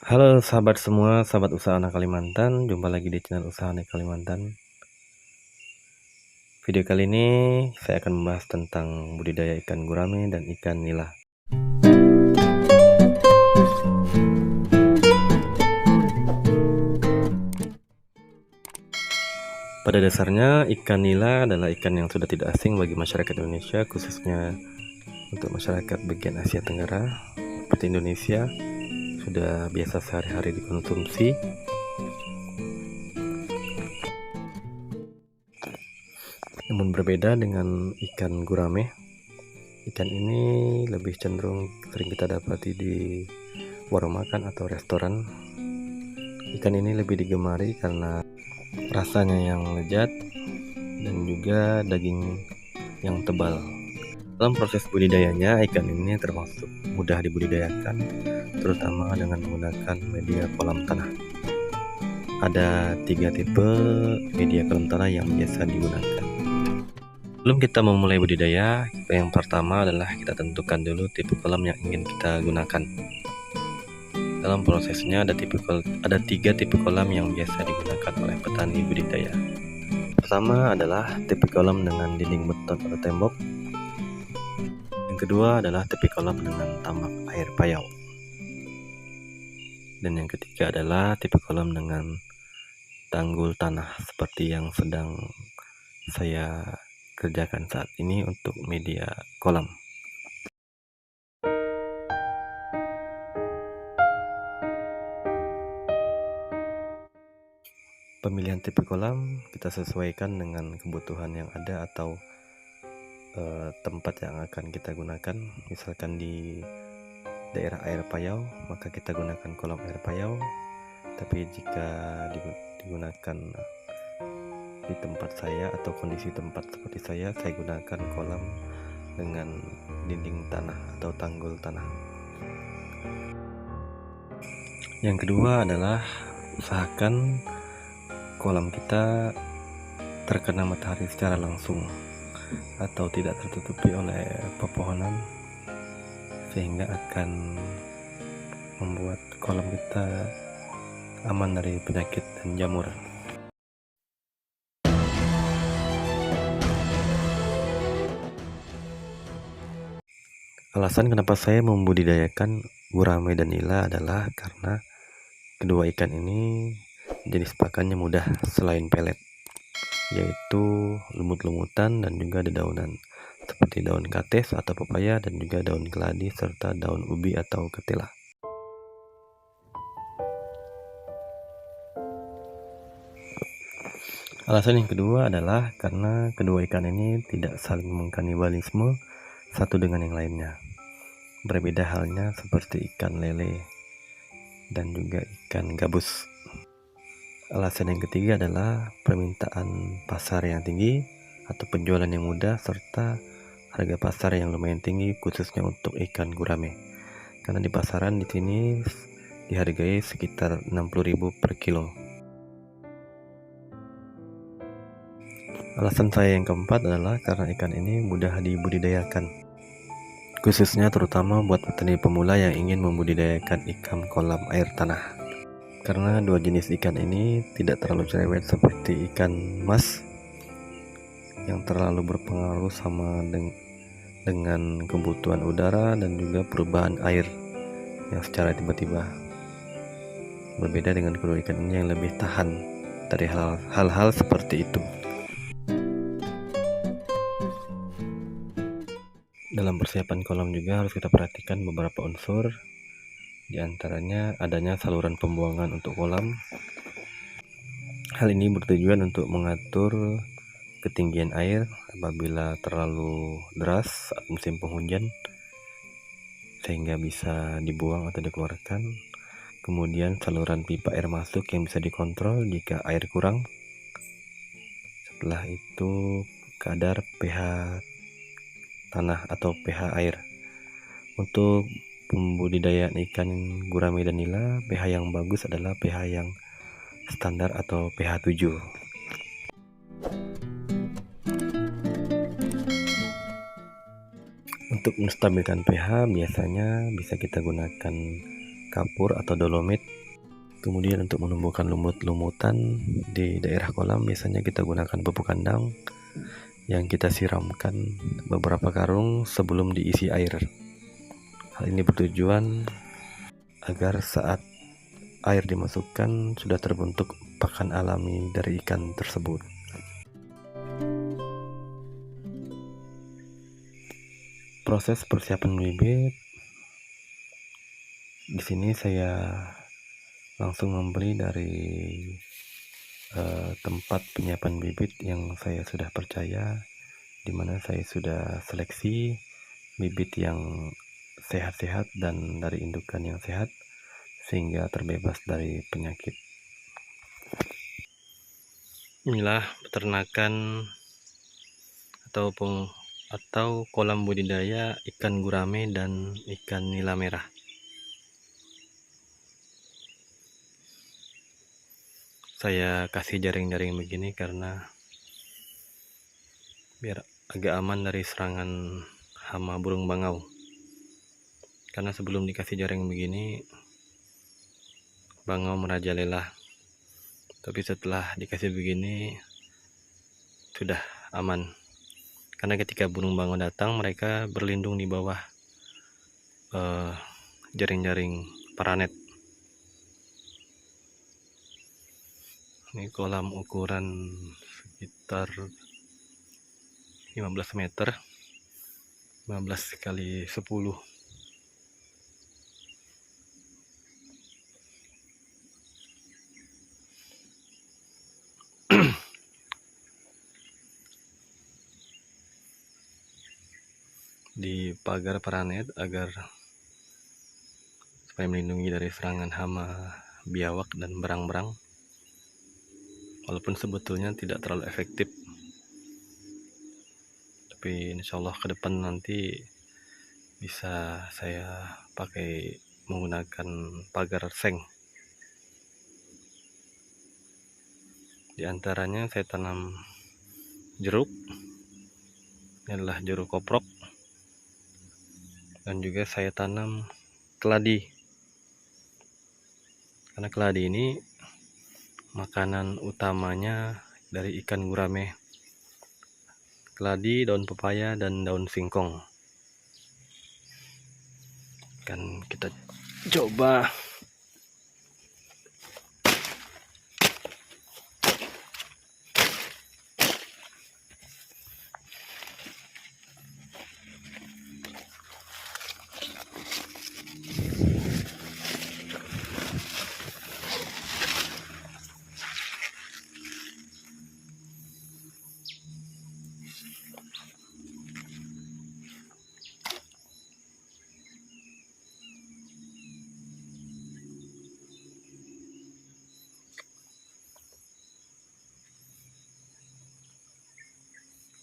Halo sahabat semua, sahabat usaha anak Kalimantan, jumpa lagi di channel usaha anak Kalimantan. Video kali ini saya akan membahas tentang budidaya ikan gurame dan ikan nila. Pada dasarnya ikan nila adalah ikan yang sudah tidak asing bagi masyarakat Indonesia, khususnya untuk masyarakat bagian Asia Tenggara seperti Indonesia, sudah biasa sehari-hari dikonsumsi. Namun berbeda dengan ikan gurame, ikan ini lebih cenderung sering kita dapati di warung makan atau restoran. Ikan ini lebih digemari karena rasanya yang lezat dan juga daging yang tebal. Dalam proses budidayanya, ikan ini termasuk mudah dibudidayakan, terutama dengan menggunakan media kolam tanah. Ada 3 tipe media kolam tanah yang biasa digunakan. Sebelum kita memulai budidaya, yang pertama adalah kita tentukan dulu tipe kolam yang ingin kita gunakan. Dalam prosesnya ada 3 tipe kolam yang biasa digunakan oleh petani budidaya. Pertama adalah tipe kolam dengan dinding beton atau tembok. Yang kedua adalah tipe kolam dengan tambak air payau. Dan yang ketiga adalah tipe kolam dengan tanggul tanah seperti yang sedang saya kerjakan saat ini untuk media kolam. Pemilihan tipe kolam kita sesuaikan dengan kebutuhan yang ada atau tempat yang akan kita gunakan. Misalkan di daerah air payau, maka kita gunakan kolam air payau. Tapi jika digunakan di tempat saya atau kondisi tempat seperti saya gunakan kolam dengan dinding tanah atau tanggul tanah. Yang kedua adalah usahakan kolam kita terkena matahari secara langsung atau tidak tertutupi oleh pepohonan, sehingga akan membuat kolam kita aman dari penyakit dan jamur. Alasan kenapa saya membudidayakan gurame dan nila adalah karena kedua ikan ini jenis pakannya mudah selain pelet, yaitu lumut-lumutan dan juga dedaunan seperti daun kates atau pepaya dan juga daun keladi serta daun ubi atau ketela. Alasan yang kedua adalah karena kedua ikan ini tidak saling mengkanibalisme satu dengan yang lainnya. Berbeda halnya seperti ikan lele dan juga ikan gabus. Alasan yang ketiga adalah permintaan pasar yang tinggi atau penjualan yang mudah serta harga pasar yang lumayan tinggi khususnya untuk ikan gurame. Karena di pasaran di sini dihargai sekitar 60.000 per kilo. Alasan saya yang keempat adalah karena ikan ini mudah dibudidayakan, khususnya terutama buat petani pemula yang ingin membudidayakan ikan kolam air tanah. Karena dua jenis ikan ini tidak terlalu cerewet seperti ikan mas yang terlalu berpengaruh sama dengan kebutuhan udara dan juga perubahan air yang secara tiba-tiba. Berbeda dengan kedua ikan ini yang lebih tahan dari hal-hal seperti itu. Dalam persiapan kolam juga harus kita perhatikan beberapa unsur, di antaranya adanya saluran pembuangan untuk kolam. Hal ini bertujuan untuk mengatur ketinggian air apabila terlalu deras saat musim penghujan, sehingga bisa dibuang atau dikeluarkan. Kemudian saluran pipa air masuk yang bisa dikontrol jika air kurang. Setelah itu kadar pH tanah atau pH air. Untuk pembudidayaan ikan gurame dan nila, pH yang bagus adalah pH yang standar atau pH 7. Untuk menstabilkan pH biasanya bisa kita gunakan kapur atau dolomit. Kemudian untuk menumbuhkan lumut-lumutan di daerah kolam biasanya kita gunakan pupuk kandang yang kita siramkan beberapa karung sebelum diisi air. Hal ini bertujuan agar saat air dimasukkan sudah terbentuk pakan alami dari ikan tersebut. Proses persiapan bibit, di sini saya langsung membeli dari tempat penyiapan bibit yang saya sudah percaya, di mana saya sudah seleksi bibit yang sehat-sehat dan dari indukan yang sehat sehingga terbebas dari penyakit. Inilah peternakan atau kolam budidaya ikan gurame dan ikan nila merah. Saya kasih jaring-jaring begini karena biar agak aman dari serangan hama burung bangau. Karena sebelum dikasih jaring begini, bangau merajalela. Tapi setelah dikasih begini, sudah aman. Karena ketika burung bangau datang, mereka berlindung di bawah jaring-jaring paranet. Ini kolam ukuran sekitar 15 meter, 15 kali 10. Di pagar paranet agar supaya melindungi dari serangan hama biawak dan berang-berang, walaupun sebetulnya tidak terlalu efektif, tapi insya Allah ke depan nanti bisa saya pakai menggunakan pagar seng. Di antaranya saya tanam jeruk, ini adalah jeruk koprok, dan juga saya tanam keladi, karena keladi ini makanan utamanya dari ikan gurame. Keladi, daun pepaya, dan daun singkong. Kan kita coba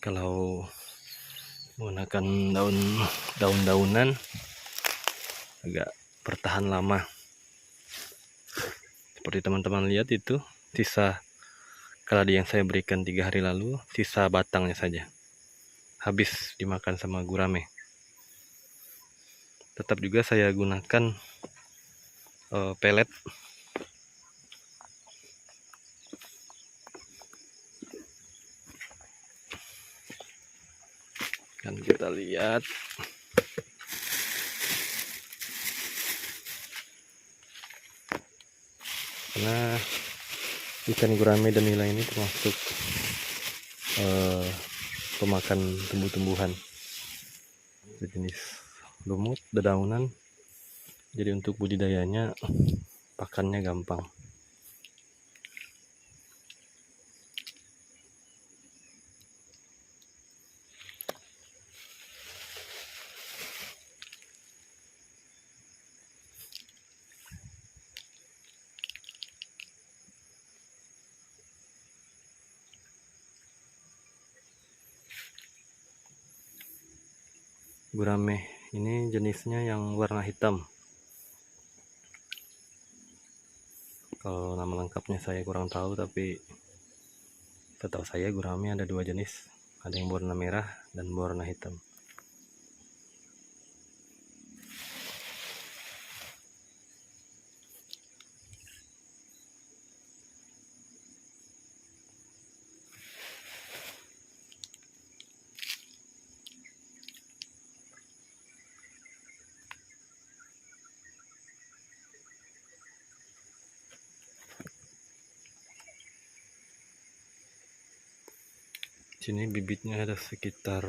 kalau menggunakan daun-daunan agak bertahan lama. Seperti teman-teman lihat itu sisa keladi yang saya berikan 3 hari lalu, sisa batangnya saja habis dimakan sama gurame. Tetap juga saya gunakan pelet. Kan kita lihat karena ikan gurame dan nila ini termasuk pemakan tumbuh-tumbuhan sejenis lumut, dedaunan, jadi untuk budidayanya pakannya gampang. Gurame ini jenisnya yang warna hitam. Kalau nama lengkapnya saya kurang tahu, tapi setahu saya gurame ada 2 jenis, ada yang berwarna merah dan berwarna hitam. Sini bibitnya ada sekitar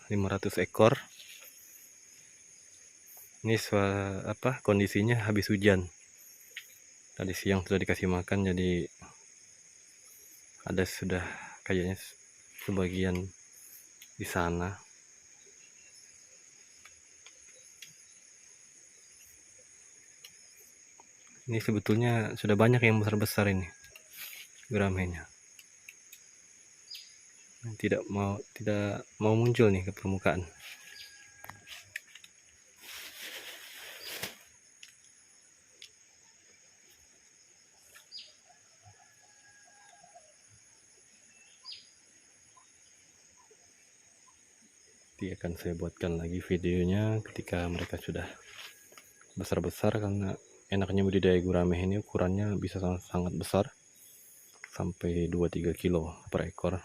500 ekor. Ini kondisinya habis hujan. Tadi siang sudah dikasih makan, jadi ada sudah kayaknya sebagian di sana. Ini sebetulnya sudah banyak yang besar-besar ini guramenya. Tidak mau muncul nih ke permukaan. Nanti akan saya buatkan lagi videonya ketika mereka sudah besar-besar, karena enaknya budidaya gurame ini ukurannya bisa sangat besar, sampai 2-3 kilo per ekor,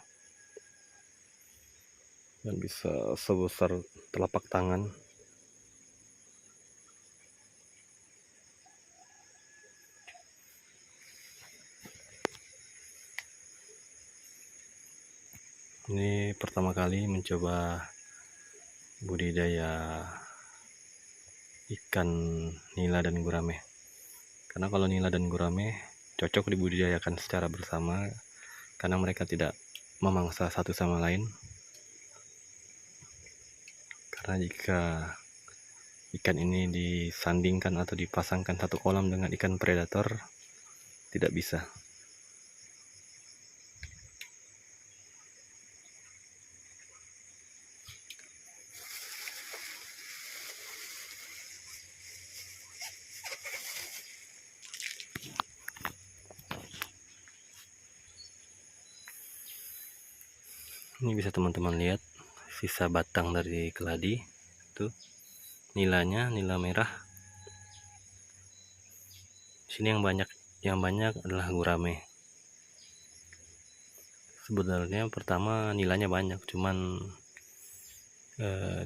dan bisa sebesar telapak tangan. Ini pertama kali mencoba budidaya ikan nila dan gurame, karena kalau nila dan gurame cocok dibudidayakan secara bersama karena mereka tidak memangsa satu sama lain. Karena jika ikan ini disandingkan atau dipasangkan satu kolam dengan ikan predator, tidak bisa. Ini bisa teman-teman lihat sisa batang dari keladi itu, nilanya nila merah. Sini yang banyak adalah gurame. Sebenarnya pertama nilanya banyak, cuman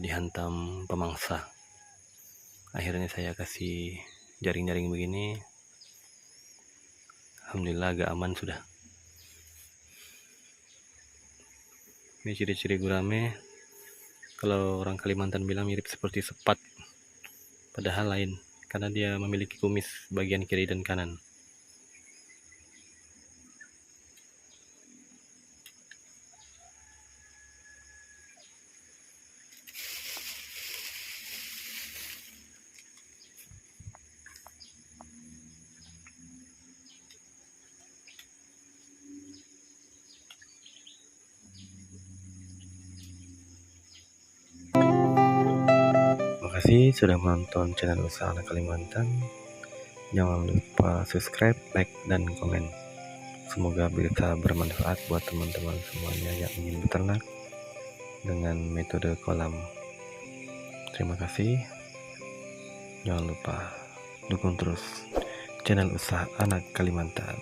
dihantam pemangsa. Akhirnya saya kasih jaring-jaring begini. Alhamdulillah agak aman sudah. Ini ciri-ciri gurame. Kalau orang Kalimantan bilang mirip seperti sepat, padahal lain, karena dia memiliki kumis bagian kiri dan kanan. Terima kasih sudah menonton channel Usaha Anak Kalimantan. Jangan lupa subscribe, like, dan komen. Semoga bisa bermanfaat buat teman-teman semuanya yang ingin beternak dengan metode kolam. Terima kasih. Jangan lupa dukung terus channel Usaha Anak Kalimantan.